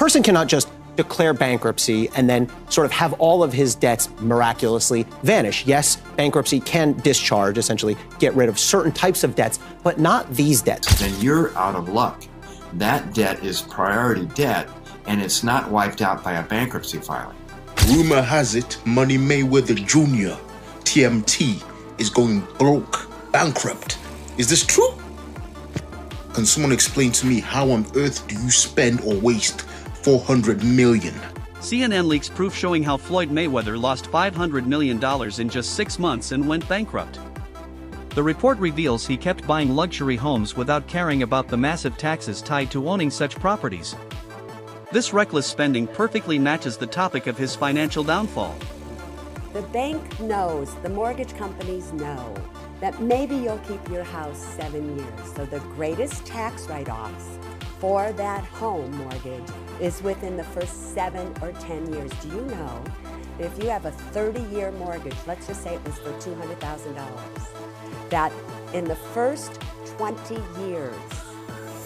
person cannot just declare bankruptcy and then sort of have all of his debts miraculously vanish. Yes, bankruptcy can discharge, essentially get rid of certain types of debts, but not these debts. Then you're out of luck. That debt is priority debt, and it's not wiped out by a bankruptcy filing. Rumor has it Money Mayweather Jr., TMT, is going broke, bankrupt. Is this true? Can someone explain to me how on earth do you spend or waste $400 million? CNN leaks proof showing how Floyd Mayweather lost $500 million in just 6 months and went bankrupt. The report reveals he kept buying luxury homes without caring about the massive taxes tied to owning such properties. This reckless spending perfectly matches the topic of his financial downfall. The bank knows, the mortgage companies know, that maybe you'll keep your house 7 years. So the greatest tax write-offs for that home mortgage is within the first 7 or 10 years. Do you know that if you have a 30-year mortgage, let's just say it was for $200,000, that in the first 20 years,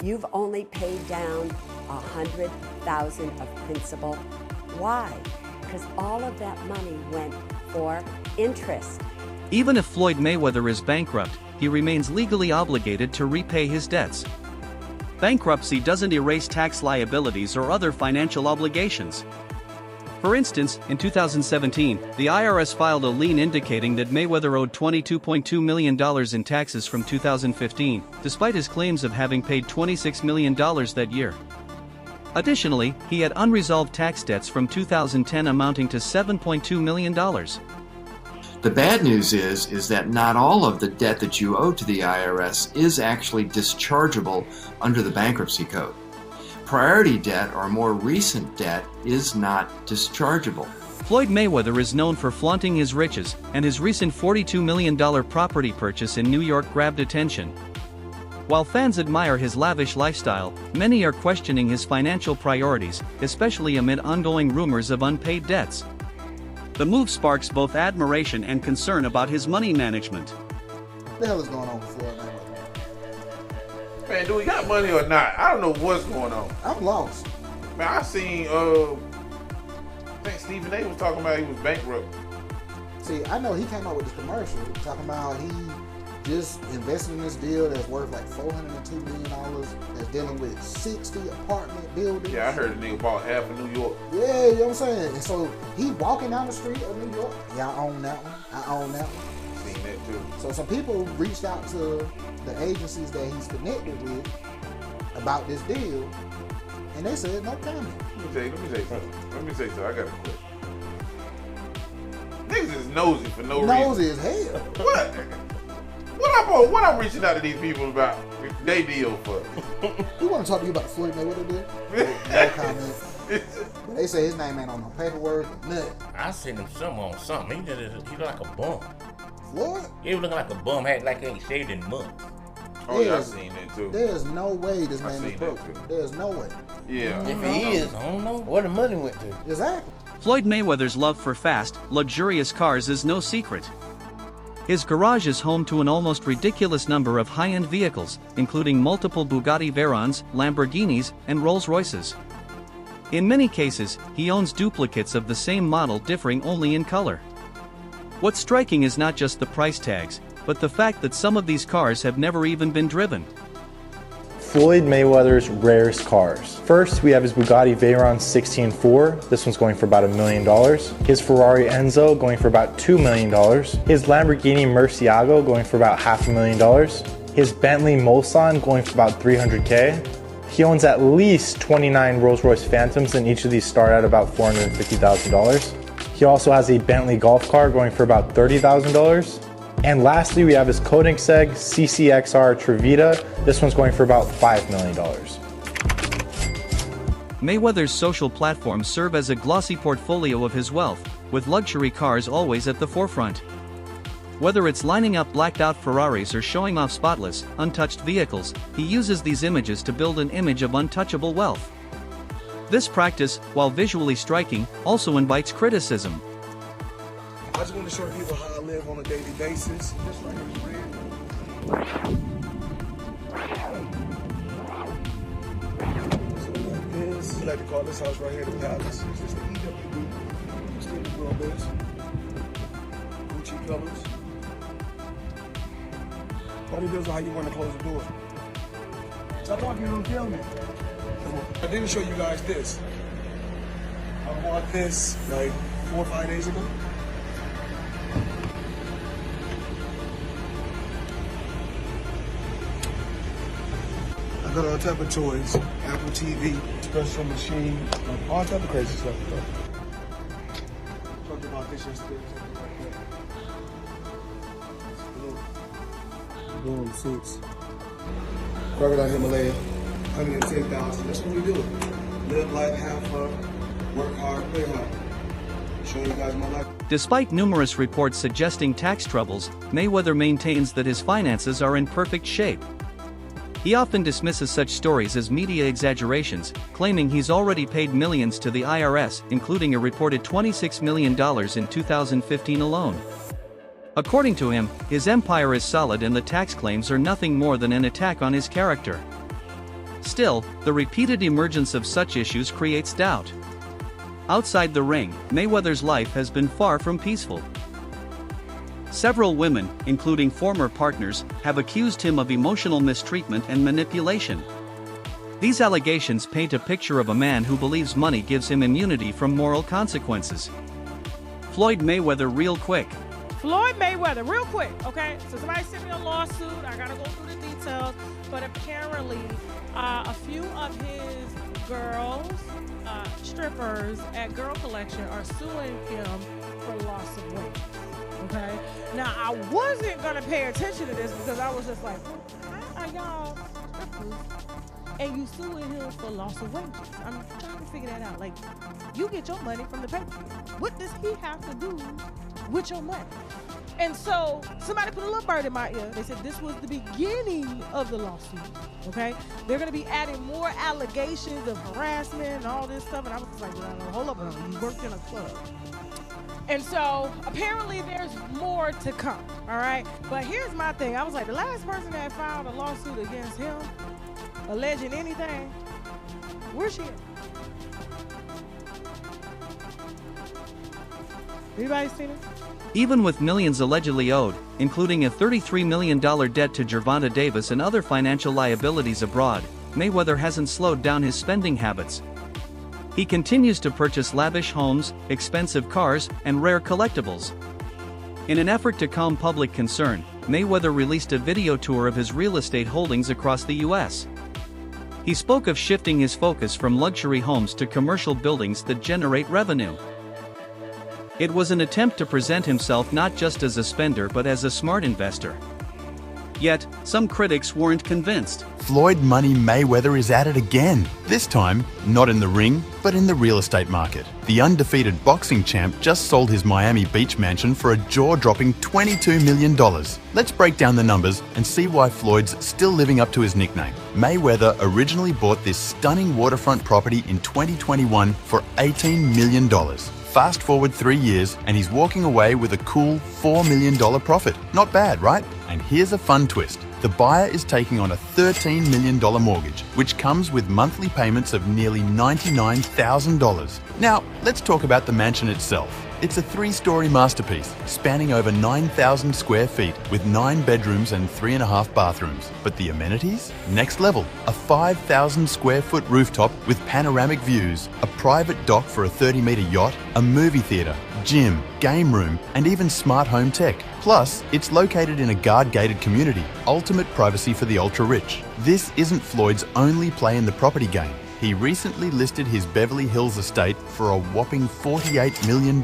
you've only paid down $100,000 of principal. Why? Because all of that money went for interest. Even if Floyd Mayweather is bankrupt, he remains legally obligated to repay his debts. Bankruptcy doesn't erase tax liabilities or other financial obligations. For instance, in 2017, the IRS filed a lien indicating that Mayweather owed $22.2 million in taxes from 2015, despite his claims of having paid $26 million that year. Additionally, he had unresolved tax debts from 2010 amounting to $7.2 million. The bad news is that not all of the debt that you owe to the IRS is actually dischargeable under the bankruptcy code. Priority debt or more recent debt is not dischargeable. Floyd Mayweather is known for flaunting his riches, and his recent $42 million property purchase in New York grabbed attention. While fans admire his lavish lifestyle, many are questioning his financial priorities, especially amid ongoing rumors of unpaid debts. The move sparks both admiration and concern about his money management. What the hell is going on with Floyd Mayweather? Man, do we got money or not? I don't know what's going on. I'm lost. Man, I seen, I think Stephen A was talking about he was bankrupt. See, I know he came out with this commercial talking about he just invested in this deal that's worth like $402 million that's dealing with 60 apartment buildings. Yeah, I heard the nigga bought half of New York. Yeah, you know what I'm saying? And so he walking down the street of New York. Yeah, I own that one. I own that one. Seen that too. So some people reached out to the agencies that he's connected with about this deal, and they said no comment. Let me tell you something. I got a question. Niggas is nosy for no reason. Nosy as hell. What? What I'm reaching out to these people about they deal for? We want to talk to you about the Floyd Mayweather deal. No comment. They say his name ain't on no paperwork, nothing. I seen him somewhere on something. He look like a bum. Floyd? He was looking like a bum, had like he ain't shaved in months. Oh yeah, I seen that too. There's no way this man is broke. There's no way. Yeah. If he is, I don't know where the money went to. Exactly. Floyd Mayweather's love for fast, luxurious cars is no secret. His garage is home to an almost ridiculous number of high-end vehicles, including multiple Bugatti Veyrons, Lamborghinis, and Rolls-Royces. In many cases, he owns duplicates of the same model differing only in color. What's striking is not just the price tags, but the fact that some of these cars have never even been driven. Floyd Mayweather's rarest cars. First, we have his Bugatti Veyron 16.4. This one's going for about $1 million. His Ferrari Enzo going for about $2 million. His Lamborghini Murcielago going for about $500,000. His Bentley Mulsanne going for about $300K. He owns at least 29 Rolls-Royce Phantoms, and each of these start at about $450,000. He also has a Bentley golf car going for about $30,000. And lastly, we have his Koenigsegg CCXR Trevita. This one's going for about $5 million. Mayweather's social platforms serve as a glossy portfolio of his wealth, with luxury cars always at the forefront. Whether it's lining up blacked-out Ferraris or showing off spotless, untouched vehicles, he uses these images to build an image of untouchable wealth. This practice, while visually striking, also invites criticism. I just want to show people how I live on a daily basis. So like to call this house right here the Palace. It's just the EWB. Still the world best. Gucci colors. All it does is how you want to close the door. Stop talking, you're gonna kill me. I didn't show you guys this. I bought this like 4 or 5 days ago. I got all type of toys, Apple TV, special machine, all type of crazy stuff. Talked about this yesterday. Boom, suits. Crocodile Himalaya, 110,000. That's what we do. Live life, have fun, work hard, play hard. Show you guys my life. Despite numerous reports suggesting tax troubles, Mayweather maintains that his finances are in perfect shape. He often dismisses such stories as media exaggerations, claiming he's already paid millions to the IRS, including a reported $26 million in 2015 alone. According to him, his empire is solid and the tax claims are nothing more than an attack on his character. Still, the repeated emergence of such issues creates doubt. Outside the ring, Mayweather's life has been far from peaceful. Several women, including former partners, have accused him of emotional mistreatment and manipulation. These allegations paint a picture of a man who believes money gives him immunity from moral consequences. Floyd Mayweather real quick. Floyd Mayweather, real quick, okay? So somebody sent me a lawsuit. I gotta go through the details. But apparently, a few of his girls, strippers at Girl Collection are suing him for loss of weight. Okay? Now, I wasn't gonna pay attention to this because I was just like, how are y'all strippers and you suing him for loss of wages? I'm trying to figure that out. Like, you get your money from the pay-per-view. What does he have to do with your money? And so somebody put a little bird in my ear. They said this was the beginning of the lawsuit, okay? They're gonna be adding more allegations of harassment and all this stuff. And I was just like, hold up, you worked in a club. And so apparently there's more to come, all right? But here's my thing. I was like, the last person that filed a lawsuit against him, alleging anything, where's she at? Anybody seen it? Even with millions allegedly owed, including a $33 million debt to Gervonta Davis and other financial liabilities abroad, Mayweather hasn't slowed down his spending habits. He continues to purchase lavish homes, expensive cars, and rare collectibles. In an effort to calm public concern, Mayweather released a video tour of his real estate holdings across the U.S. He spoke of shifting his focus from luxury homes to commercial buildings that generate revenue. It was an attempt to present himself not just as a spender but as a smart investor. Yet, some critics weren't convinced. Floyd Money Mayweather is at it again. This time, not in the ring, but in the real estate market. The undefeated boxing champ just sold his Miami Beach mansion for a jaw-dropping $22 million. Let's break down the numbers and see why Floyd's still living up to his nickname. Mayweather originally bought this stunning waterfront property in 2021 for $18 million. Fast forward 3 years and he's walking away with a cool $4 million profit. Not bad, right? And here's a fun twist. The buyer is taking on a $13 million mortgage, which comes with monthly payments of nearly $99,000. Now, let's talk about the mansion itself. It's a 3-story masterpiece, spanning over 9,000 square feet with 9 bedrooms and 3.5 bathrooms. But the amenities? Next level. A 5,000 square foot rooftop with panoramic views, a private dock for a 30-meter yacht, a movie theater, gym, game room, and even smart home tech. Plus, it's located in a guard-gated community, ultimate privacy for the ultra-rich. This isn't Floyd's only play in the property game. He recently listed his Beverly Hills estate for a whopping $48 million.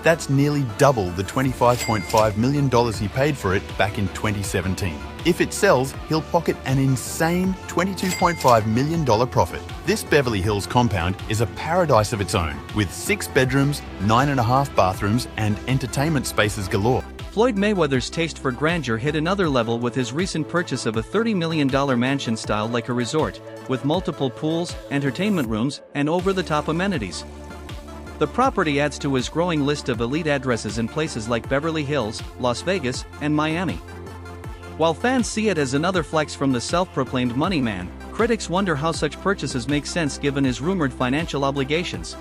That's nearly double the $25.5 million he paid for it back in 2017. If it sells, he'll pocket an insane $22.5 million profit. This Beverly Hills compound is a paradise of its own, with 6 bedrooms, 9.5 bathrooms, and entertainment spaces galore. Floyd Mayweather's taste for grandeur hit another level with his recent purchase of a $30 million mansion style like a resort, with multiple pools, entertainment rooms, and over-the-top amenities. The property adds to his growing list of elite addresses in places like Beverly Hills, Las Vegas, and Miami. While fans see it as another flex from the self-proclaimed money man, critics wonder how such purchases make sense given his rumored financial obligations.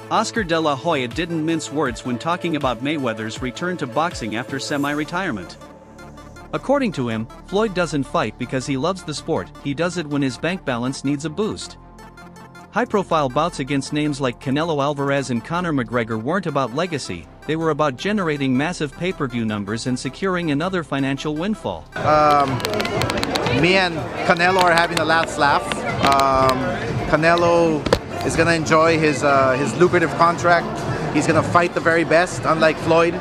Oscar de la Hoya didn't mince words when talking about Mayweather's return to boxing after semi-retirement. According to him, Floyd doesn't fight because he loves the sport, he does it when his bank balance needs a boost. High-profile bouts against names like Canelo Alvarez and Conor McGregor weren't about legacy, they were about generating massive pay-per-view numbers and securing another financial windfall. Me and Canelo are having a last laugh. Canelo is going to enjoy his lucrative contract. He's going to fight the very best, unlike Floyd.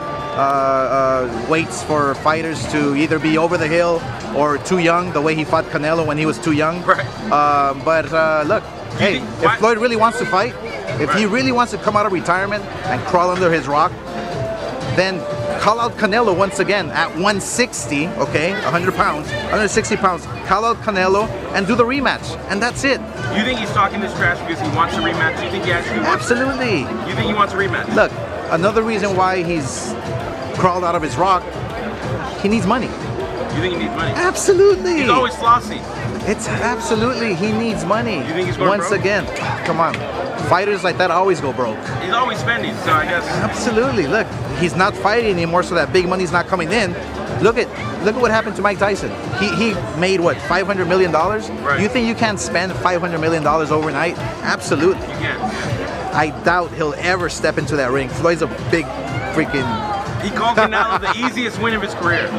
Waits for fighters to either be over the hill or too young, the way he fought Canelo when he was too young. Right. Look, hey, if Floyd really wants to fight, if he really wants to come out of retirement and crawl under his rock, then call out Canelo once again at 160, okay, 100 pounds, 160 pounds, call out Canelo and do the rematch, and that's it. You think he's talking this trash because he wants a rematch? You think he actually wants Absolutely. You think he wants a rematch? Look, another reason why he's crawled out of his rock, he needs money. You think he needs money? Absolutely. He's always flossy. It's absolutely, he needs money. You think he's going Once broke? again, come on. Fighters like that always go broke. He's always spending, so I guess. Absolutely. Look, he's not fighting anymore, so that big money's not coming in. Look at what happened to Mike Tyson. He made what, $500 million? Right. You think you can spend $500 million overnight? Absolutely. You can't. I doubt he'll ever step into that ring. Floyd's a big freaking. He called Canelo the easiest win of his career.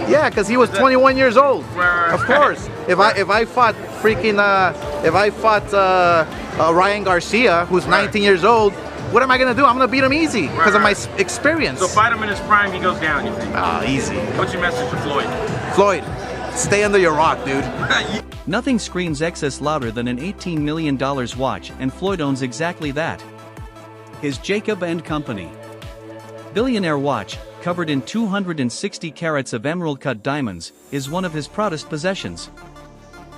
Yeah, because he was 21 years old. Right. Of course. If I fought Ryan Garcia, who's 19 years old, what am I gonna do? I'm gonna beat him easy because of my experience. So fight him in his prime, he goes down, you think? Ah, easy. What's your message to Floyd? Floyd, stay under your rock, dude. Nothing screams excess louder than an $18 million watch, and Floyd owns exactly that. His Jacob & Company billionaire watch, covered in 260 carats of emerald-cut diamonds, is one of his proudest possessions.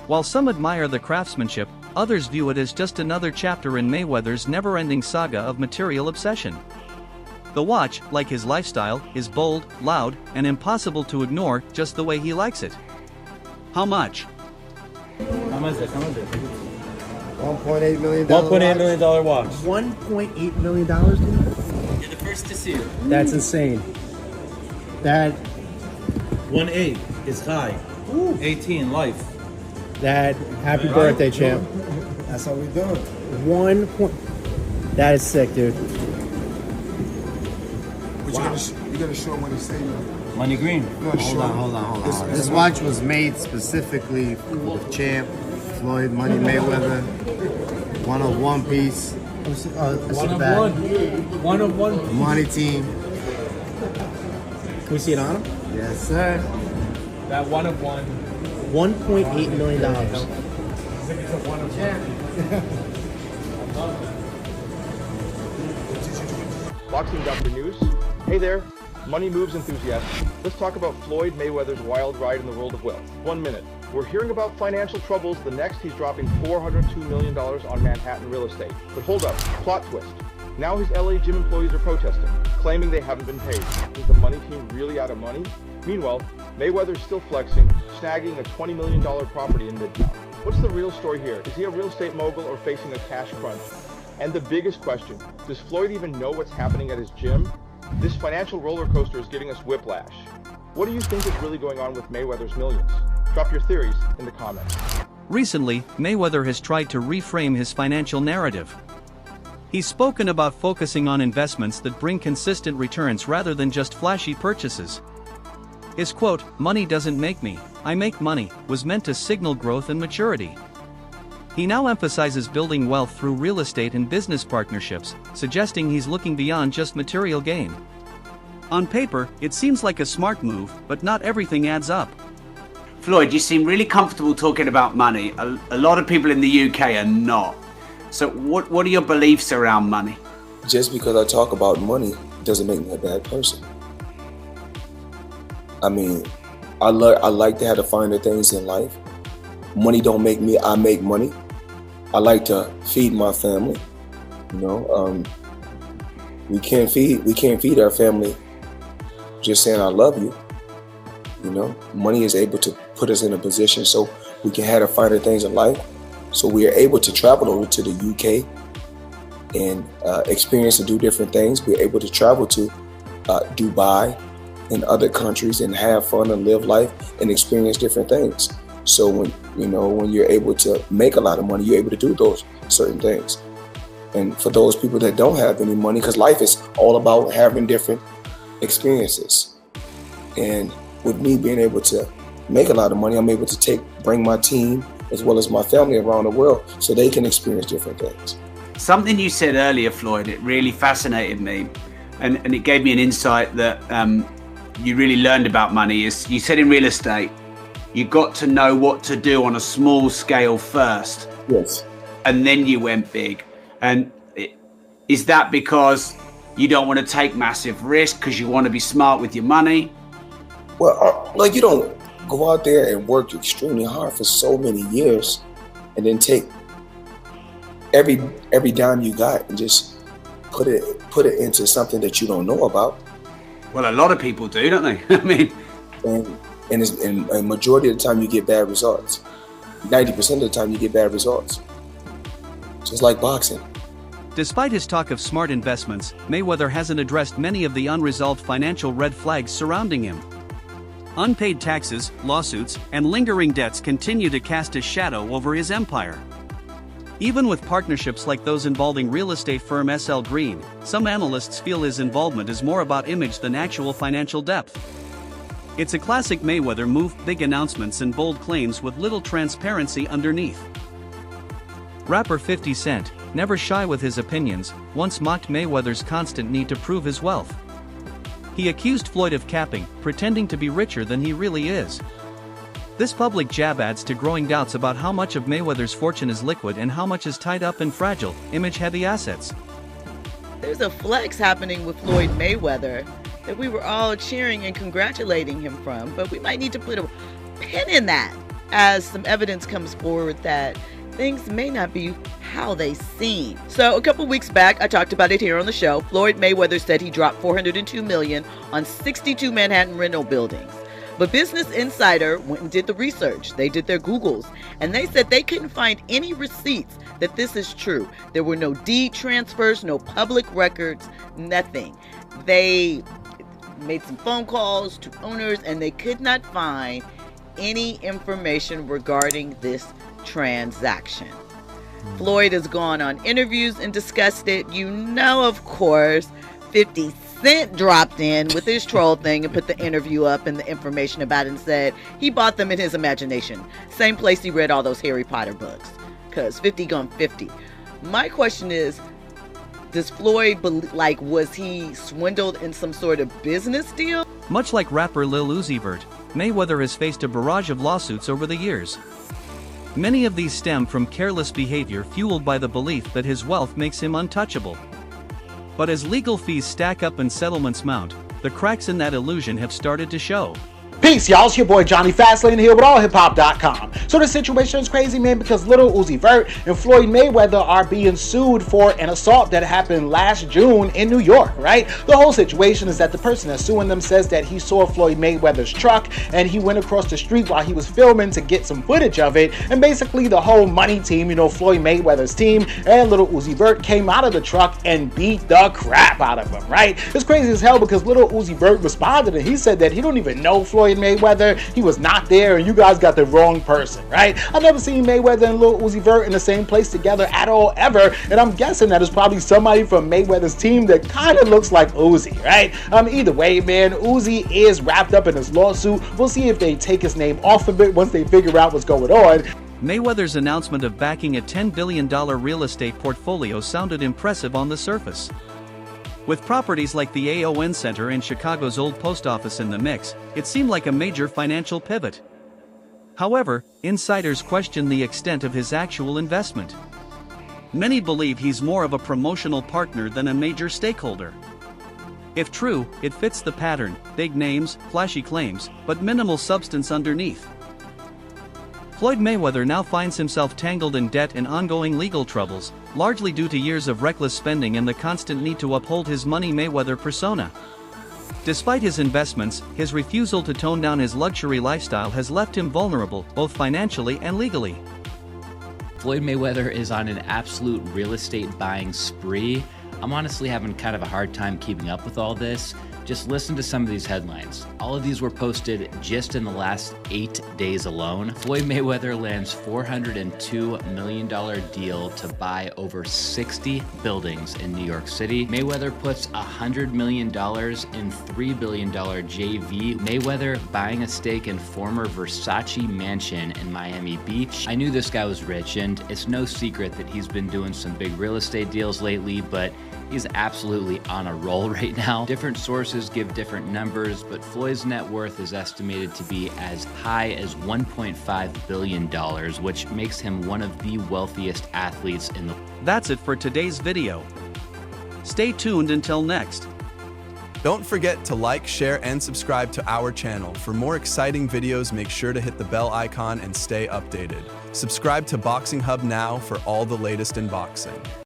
While some admire the craftsmanship, others view it as just another chapter in Mayweather's never-ending saga of material obsession. The watch, like his lifestyle, is bold, loud, and impossible to ignore, just the way he likes it. How much? How much is it? $1.8 million. $1.8 million watch. $1.8 million, dude? You're the first to see it. That's insane. That 1.8 is high. 18 life. That happy birthday, champ. That's how we do it. 1 point. That is sick, dude. But you gotta show him what he's saying. Money green. Hold on. This watch was made specifically for the champ, Floyd Money Mayweather. One of one piece. One of one. Money team. Can we see it on him? Yes, sir. That one of one. $1.8 million. Boxing Doctor News. Hey there, money moves enthusiasts. Let's talk about Floyd Mayweather's wild ride in the world of wealth. 1 minute. We're hearing about financial troubles. The next, he's dropping $402 million on Manhattan real estate. But hold up, plot twist. Now his LA gym employees are protesting, claiming they haven't been paid. Is the money team really out of money? Meanwhile, Mayweather's still flexing, snagging a $20 million property in Midtown. What's the real story here? Is he a real estate mogul or facing a cash crunch? And the biggest question, does Floyd even know what's happening at his gym? This financial roller coaster is giving us whiplash. What do you think is really going on with Mayweather's millions? Drop your theories in the comments. Recently, Mayweather has tried to reframe his financial narrative. He's spoken about focusing on investments that bring consistent returns rather than just flashy purchases. His quote, "Money doesn't make me, I make money," was meant to signal growth and maturity. He now emphasizes building wealth through real estate and business partnerships, suggesting he's looking beyond just material gain. On paper, it seems like a smart move, but not everything adds up. Floyd, you seem really comfortable talking about money. A lot of people in the UK are not. So what are your beliefs around money? Just because I talk about money doesn't make me a bad person. I mean, I like to have the finer things in life. Money don't make me, I make money. I like to feed my family. You know, we can't feed our family just saying I love you. You know, money is able to put us in a position so we can have the finer things in life. So we are able to travel over to the UK and experience and do different things. We're able to travel to Dubai and other countries and have fun and live life and experience different things. So when you're able to make a lot of money, you're able to do those certain things. And for those people that don't have any money, because life is all about having different experiences. And with me being able to make a lot of money, I'm able to bring my team as well as my family around the world so they can experience different things. Something you said earlier, Floyd, it really fascinated me, and it gave me an insight that you really learned about money. Is you said in real estate, you got to know what to do on a small scale first. Yes. And then you went big. And is that because you don't want to take massive risk because you want to be smart with your money? Well, like you don't go out there and work extremely hard for so many years and then take every dime you got and just put it into something that you don't know about. Well, a lot of people do, don't they? I mean, and a majority of the time you get bad results. 90% of the time you get bad results. Just like boxing. Despite his talk of smart investments, Mayweather hasn't addressed many of the unresolved financial red flags surrounding him. Unpaid taxes, lawsuits, and lingering debts continue to cast a shadow over his empire. Even with partnerships like those involving real estate firm SL Green, some analysts feel his involvement is more about image than actual financial depth. It's a classic Mayweather move, big announcements and bold claims with little transparency underneath. Rapper 50 Cent, never shy with his opinions, once mocked Mayweather's constant need to prove his wealth. He accused Floyd of capping, pretending to be richer than he really is. This public jab adds to growing doubts about how much of Mayweather's fortune is liquid and how much is tied up in fragile, image-heavy assets. There's a flex happening with Floyd Mayweather that we were all cheering and congratulating him from, but we might need to put a pin in that as some evidence comes forward that things may not be how they seem. So a couple weeks back, I talked about it here on the show. Floyd Mayweather said he dropped $402 million on 62 Manhattan rental buildings. But Business Insider went and did the research. They did their Googles, and they said they couldn't find any receipts that this is true. There were no deed transfers, no public records, nothing. They made some phone calls to owners, and they could not find any information regarding this transaction. Floyd has gone on interviews and discussed it. You know, of course, 50 Cent dropped in with his troll thing and put the interview up and the information about it and said he bought them in his imagination. Same place he read all those Harry Potter books. Because 50 gone 50. My question is, does Floyd, was he swindled in some sort of business deal? Much like rapper Lil Uzi Vert, Mayweather has faced a barrage of lawsuits over the years. Many of these stem from careless behavior fueled by the belief that his wealth makes him untouchable. But as legal fees stack up and settlements mount, the cracks in that illusion have started to show. Peace, y'all. It's your boy Johnny Fastlane here with allhiphop.com. So the situation is crazy, man, because Lil Uzi Vert and Floyd Mayweather are being sued for an assault that happened last June in New York, right? The whole situation is that the person that's suing them says that he saw Floyd Mayweather's truck and he went across the street while he was filming to get some footage of it. And basically the whole money team, Floyd Mayweather's team and Lil Uzi Vert came out of the truck and beat the crap out of him, right? It's crazy as hell because Lil Uzi Vert responded and he said that he don't even know Floyd Mayweather, he was not there, and you guys got the wrong person, right? I've never seen Mayweather and Lil Uzi Vert in the same place together at all, ever, and I'm guessing that it's probably somebody from Mayweather's team that kind of looks like Uzi, right? Either way, man, Uzi is wrapped up in this lawsuit. We'll see if they take his name off of it once they figure out what's going on. Mayweather's announcement of backing a $10 billion real estate portfolio sounded impressive on the surface. With properties like the AON Center and Chicago's old post office in the mix, it seemed like a major financial pivot. However, insiders question the extent of his actual investment. many believe he's more of a promotional partner than a major stakeholder. If true, it fits the pattern: big names, flashy claims, but minimal substance underneath. Floyd Mayweather now finds himself tangled in debt and ongoing legal troubles, largely due to years of reckless spending and the constant need to uphold his Money Mayweather persona. Despite his investments, his refusal to tone down his luxury lifestyle has left him vulnerable, both financially and legally. Floyd Mayweather is on an absolute real estate buying spree. I'm honestly having kind of a hard time keeping up with all this. Just listen to some of these headlines. All of these were posted just in the last 8 days alone. Floyd Mayweather lands $402 million deal to buy over 60 buildings in New York City. Mayweather puts $100 million in $3 billion JV. Mayweather buying a stake in former Versace mansion in Miami Beach. I knew this guy was rich, and it's no secret that he's been doing some big real estate deals lately, but he's absolutely on a roll right now. Different sources give different numbers, but Floyd's net worth is estimated to be as high as $1.5 billion, which makes him one of the wealthiest athletes in the world. That's it for today's video. Stay tuned until next. Don't forget to like, share, and subscribe to our channel. For more exciting videos, make sure to hit the bell icon and stay updated. Subscribe to Boxing Hub now for all the latest in boxing.